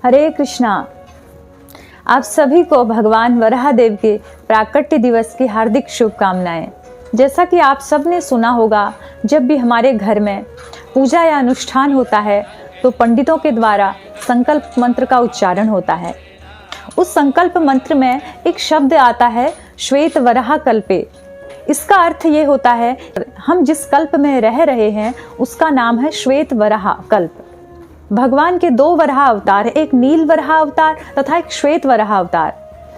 हरे कृष्णा। आप सभी को भगवान वराहदेव के प्राकट्य दिवस की हार्दिक शुभकामनाएं। जैसा कि आप सब ने सुना होगा, जब भी हमारे घर में पूजा या अनुष्ठान होता है तो पंडितों के द्वारा संकल्प मंत्र का उच्चारण होता है। उस संकल्प मंत्र में एक शब्द आता है श्वेत वराह कल्पे। इसका अर्थ ये होता है, हम जिस कल्प में रह रहे हैं उसका नाम है श्वेत वराह कल्प। भगवान के दो वराह अवतार, एक नील वराह अवतार तथा एक श्वेत वराह अवतार।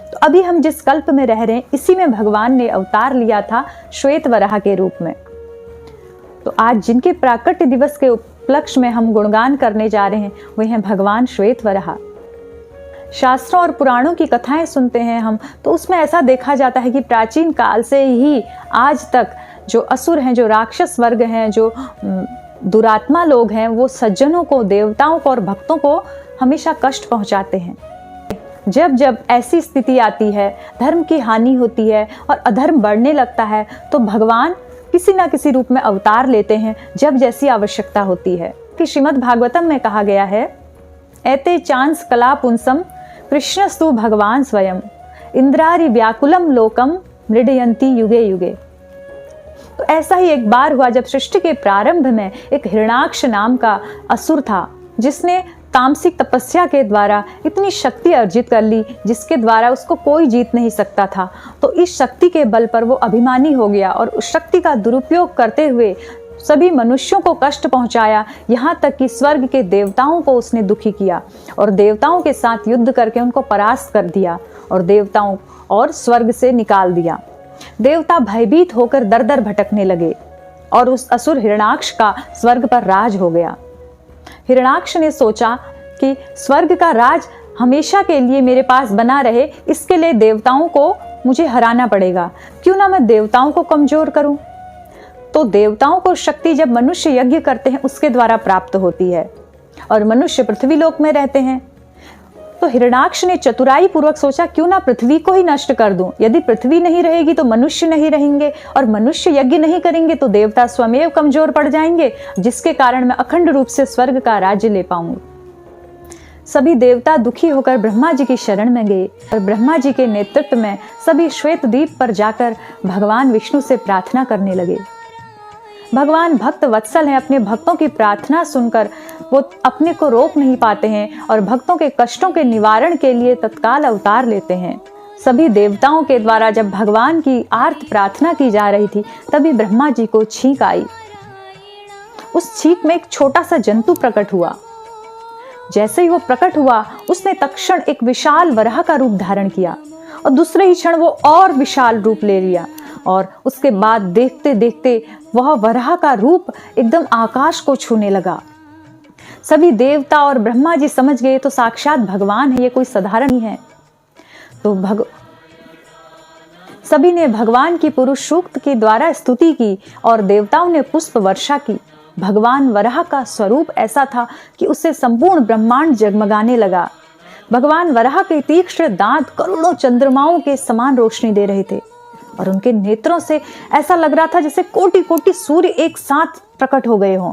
तो अभी हम जिस कल्प में रह रहे हैं इसी में भगवान ने अवतार लिया था श्वेत वराह के रूप में। तो आज जिनके प्राकट्य दिवस के उपलक्ष्य में हम गुणगान करने जा रहे हैं वे हैं भगवान श्वेत वराह। शास्त्रों और पुराणों की कथाएं सुनते हैं हम, तो उसमें ऐसा देखा जाता है कि प्राचीन काल से ही आज तक जो असुर हैं, जो राक्षस वर्ग हैं, जो दुरात्मा लोग हैं, वो सज्जनों को, देवताओं को और भक्तों को हमेशा कष्ट पहुंचाते हैं। जब जब ऐसी स्थिति आती है, धर्म की हानि होती है और अधर्म बढ़ने लगता है, तो भगवान किसी न किसी रूप में अवतार लेते हैं जब जैसी आवश्यकता होती है। कि श्रीमद् भागवतम में कहा गया है, एते चांस कला पुंसम कृष्णस्तु भगवान स्वयं इंद्रारि व्याकुलम लोकम मृडयंती युगे युगे। तो ऐसा ही एक बार हुआ जब सृष्टि के प्रारंभ में एक हिरणाक्ष नाम का असुर था, जिसने तामसिक तपस्या के द्वारा इतनी शक्ति अर्जित कर ली जिसके द्वारा उसको कोई जीत नहीं सकता था। तो इस शक्ति के बल पर वो अभिमानी हो गया और उस शक्ति का दुरुपयोग करते हुए सभी मनुष्यों को कष्ट पहुंचाया, यहाँ तक कि स्वर्ग के देवताओं को उसने दुखी किया और देवताओं के साथ युद्ध करके उनको परास्त कर दिया और देवताओं और स्वर्ग से निकाल दिया। देवता भयभीत होकर दर दर भटकने लगे और उस असुर हिरणाक्ष का स्वर्ग पर राज हो गया। हिरणाक्ष ने सोचा कि स्वर्ग का राज हमेशा के लिए मेरे पास बना रहे, इसके लिए देवताओं को मुझे हराना पड़ेगा। क्यों ना मैं देवताओं को कमजोर करूं। तो देवताओं को शक्ति जब मनुष्य यज्ञ करते हैं उसके द्वारा प्राप्त होती है और मनुष्य पृथ्वी लोक में रहते हैं। तो हिरणाक्ष ने चतुराई पूर्वक सोचा, क्यों ना पृथ्वी को ही नष्ट कर दूं। यदि पृथ्वी नहीं रहेगी तो मनुष्य नहीं रहेंगे और मनुष्य यज्ञ नहीं करेंगे तो देवता स्वयं कमजोर पड़ जाएंगे, जिसके कारण मैं अखंड रूप से स्वर्ग का राज्य ले पाऊंगा। सभी देवता दुखी होकर ब्रह्मा जी की शरण में गए और ब्रह्मा जी के नेतृत्व में सभी श्वेत द्वीप पर जाकर भगवान विष्णु से प्रार्थना करने लगे। भगवान भक्त वत्सल हैं, अपने भक्तों की प्रार्थना सुनकर वो अपने को रोक नहीं पाते हैं और भक्तों के कष्टों के निवारण के लिए तत्काल अवतार लेते हैं। सभी देवताओं के द्वारा जब भगवान की आर्त प्रार्थना की जा रही थी तभी ब्रह्मा जी को छींक आई। उस छींक में एक छोटा सा जंतु प्रकट हुआ। जैसे ही वो प्रकट हुआ उसने तत्क्षण एक विशाल वराह का रूप धारण किया और दूसरे ही क्षण वो और विशाल रूप ले लिया और उसके बाद देखते देखते वह वराह का रूप एकदम आकाश को छूने लगा। सभी देवता और ब्रह्मा जी समझ गए तो साक्षात भगवान है, ये कोई साधारण नहीं है। तो सभी ने भगवान की पुरुष सूक्त के द्वारा स्तुति की और देवताओं ने पुष्प वर्षा की। भगवान वराह का स्वरूप ऐसा था कि उससे संपूर्ण ब्रह्मांड जगमगाने लगा। भगवान वराह के तीक्ष्ण दांत करोड़ों चंद्रमाओं के समान रोशनी दे रहे थे और उनके नेत्रों से ऐसा लग रहा था जैसे कोटि कोटि सूर्य एक साथ प्रकट हो गए हों।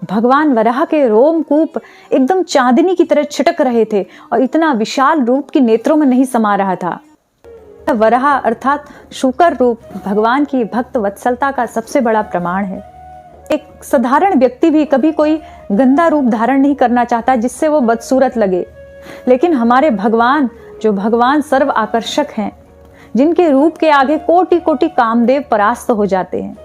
भगवान वराह के रोमकूप एकदम चांदनी की तरह छिटक रहे थे और इतना विशाल रूप की नेत्रों में नहीं समा रहा था। वराह अर्थात शूकर रूप भगवान की भक्त वत्सलता का सबसे बड़ा प्रमाण है। एक साधारण व्यक्ति भी कभी कोई गंदा रूप धारण नहीं करना चाहता जिससे वो बदसूरत लगे, लेकिन हमारे भगवान, जो भगवान सर्व आकर्षक हैं, जिनके रूप के आगे कोटि कोटि कामदेव परास्त हो जाते हैं,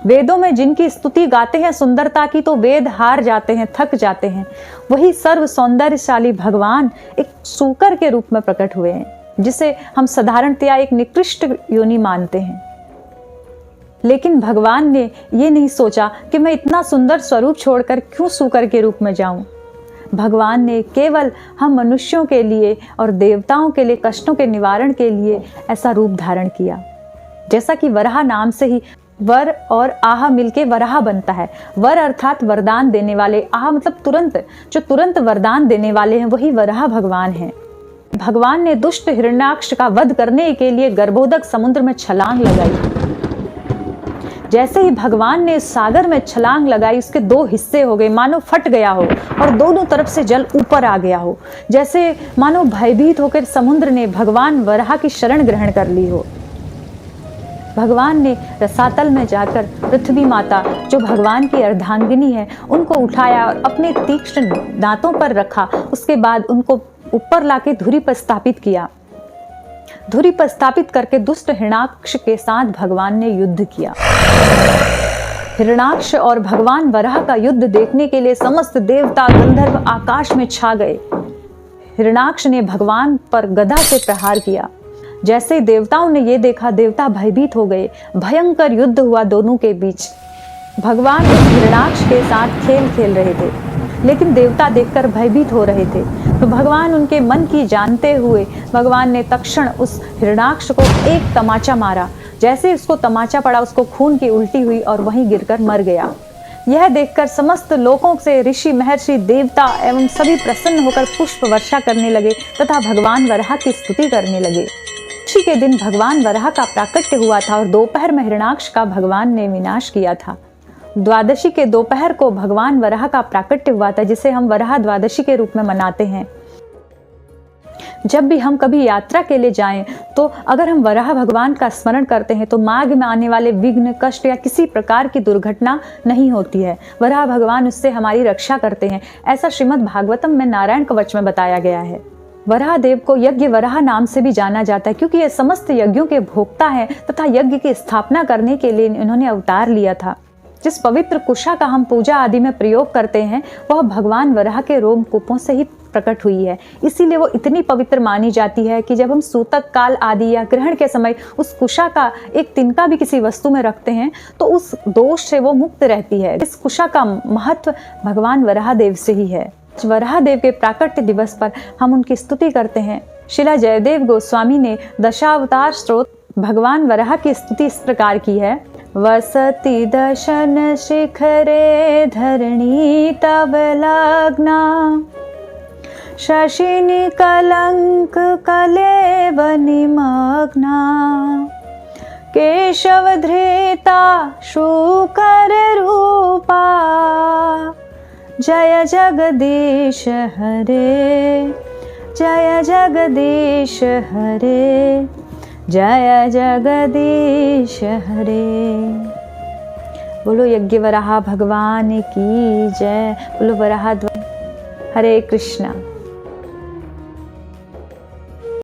वेदों में जिनकी स्तुति गाते हैं सुंदरता की तो वेद हार जाते हैं, थक जाते हैं, वही सर्व सौंदर्यशाली भगवान एक सूकर के रूप में प्रकट हुए हैं, जिसे हम साधारणतया एक निकृष्ट योनि मानते हैं। लेकिन भगवान ने ये नहीं सोचा कि मैं इतना सुंदर स्वरूप छोड़कर क्यों सूकर के रूप में जाऊं। भगवान ने केवल हम मनुष्यों के लिए और देवताओं के लिए कष्टों के निवारण के लिए ऐसा रूप धारण किया। जैसा कि वराह नाम से ही वर और आह मिलके वराह बनता है। वर अर्थात वरदान देने वाले, आह मतलब तुरंत, जो तुरंत वरदान देने वाले हैं वही वराह भगवान हैं। भगवान ने दुष्ट हिरण्याक्ष का वध करने के लिए गर्भोदक समुद्र में छलांग लगाई। जैसे ही भगवान ने सागर में छलांग लगाई, उसके दो हिस्से हो गए, मानो फट गया हो और दोनों तरफ से जल ऊपर आ गया हो। जैसे मानो भयभीत होकर समुद्र ने भगवान वराह की शरण ग्रहण कर ली हो। भगवान ने रसातल में जाकर पृथ्वी माता, जो भगवान की अर्धांगिनी है, उनको उठाया और अपने तीक्ष्ण दांतों पर रखा। उसके बाद उनको ऊपर लाके धुरी पर स्थापित किया। धुरी पर स्थापित करके दुष्ट हिरण्याक्ष के साथ भगवान ने युद्ध किया। हिरण्याक्ष और भगवान वराह का युद्ध देखने के लिए समस्त देवता गंधर्व आकाश में छा गए। हिरण्याक्ष ने भगवान पर गदा से प्रहार किया। जैसे देवताओं ने ये देखा, देवता भयभीत हो गए। भयंकर युद्ध हुआ दोनों के बीच। भगवान उस हिरण्याक्ष के साथ खेल खेल रहे थे, लेकिन देवता देखकर भयभीत हो रहे थे। तो भगवान उनके मन की जानते हुए भगवान ने तत्क्षण उस हिरण्याक्ष को एक तमाचा मारा। जैसे उसको तमाचा पड़ा, उसको खून की उल्टी हुई और वहीं गिरकर मर गया। यह देखकर समस्त लोकों से ऋषि, महर्षि, देवता एवं सभी प्रसन्न होकर पुष्प वर्षा करने लगे तथा भगवान वराह की स्तुति करने लगे। खुशी के दिन भगवान वराह का प्राकट्य हुआ था और दोपहर में हिरण्याक्ष का भगवान ने विनाश किया था। द्वादशी के दोपहर को भगवान वराह का प्राकट्य हुआ था, जिसे हम वराह द्वादशी के रूप में मनाते हैं। जब भी हम कभी यात्रा के लिए जाएं, तो अगर हम वराह भगवान का स्मरण करते हैं तो मार्ग में आने वाले विघ्न, कष्ट या किसी प्रकार की दुर्घटना नहीं होती है। वराह भगवान उससे हमारी रक्षा करते हैं। ऐसा श्रीमद् भागवतम में नारायण कवच में बताया गया है। वराह देव को यज्ञ वराह नाम से भी जाना जाता है, क्योंकि ये समस्त यज्ञों के भोक्ता हैं तथा यज्ञ की स्थापना करने के लिए इन्होंने अवतार लिया था। जिस पवित्र कुशा का हम पूजा आदि में प्रयोग करते हैं, वह भगवान वराह के रोमकूपों से ही प्रकट हुई है। इसीलिए वो इतनी पवित्र मानी जाती है कि जब हम सूतक काल आदि या ग्रहण के समय उस कुशा का एक तिनका भी किसी वस्तु में रखते हैं तो उस दोष से वो मुक्त रहती है। इस कुशा का महत्व भगवान वराह देव से ही है। वराह देव के प्राकट्य दिवस पर हम उनकी स्तुति करते हैं। शिला जयदेव गोस्वामी ने दशावतार स्तोत्र भगवान वराह की स्तुति इस प्रकार की है। वसति दशन शिखरे धरणी तव लग्ना, शशिनि कलंक कलेव निमग्ना, केशव धृता शूकर रूपा, जय जगदीश हरे, जय जगदीश हरे, जय जगदीश हरे। बोलो यज्ञ वराह भगवान की जय। बोलो वराह। हरे कृष्णा।